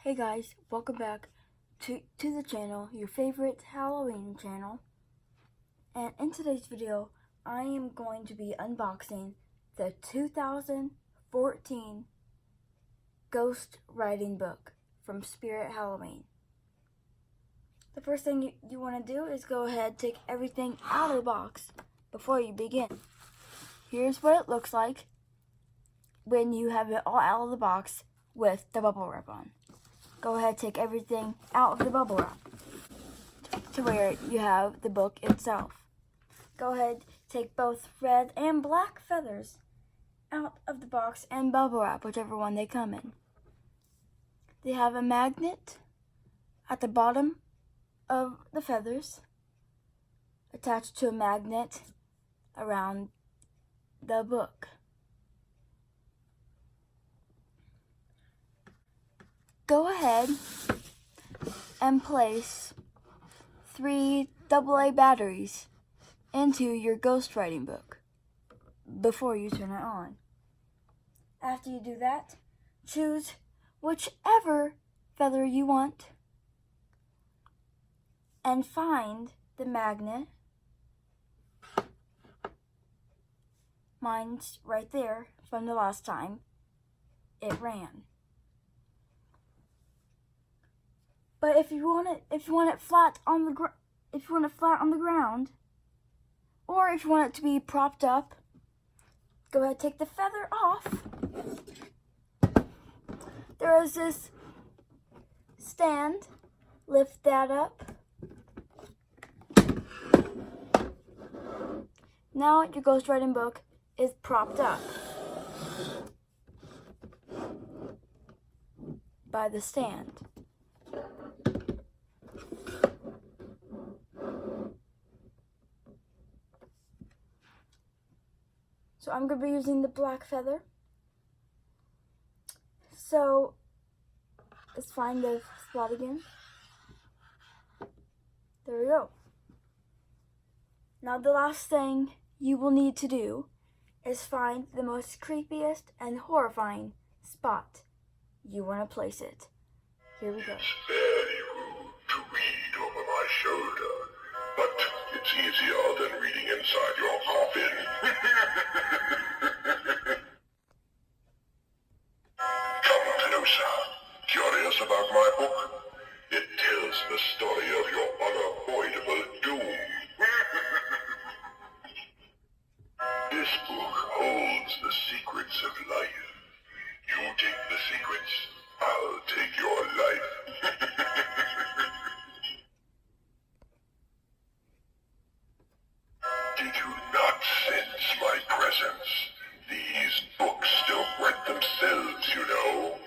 Hey guys, welcome back to the channel, your favorite Halloween channel. And in today's video, I am going to be unboxing the 2014 Ghost Writing Book from Spirit Halloween. The first thing you want to do is go ahead, take everything out of the box before you begin. Here's what it looks like when you have it all out of the box with the bubble wrap on. Go ahead, take everything out of the bubble wrap to where you have the book itself. Go ahead, take both red and black feathers out of the box and bubble wrap, whichever one they come in. They have a magnet at the bottom of the feathers attached to a magnet around the book. Go ahead and place 3 AA batteries into your ghostwriting book before you turn it on. After you do that, choose whichever feather you want and find the magnet. Mine's right there from the last time it ran. But if you want it flat on the ground, or if you want it to be propped up, go ahead, take the feather off. There is this stand. Lift that up. Now your ghostwriting book is propped up by the stand. So I'm going to be using the black feather. So let's find the spot again. There we go. Now the last thing you will need to do is find the most creepiest and horrifying spot you want to place it. Here we go. It's very rude to read over my shoulder, but it's easier than reading inside your coffin. Come closer. Curious about my book? It tells the story of your unavoidable doom. This book holds the secrets of life. You take the secrets, I'll take your life. Did you not sense my presence? These books don't write themselves, you know.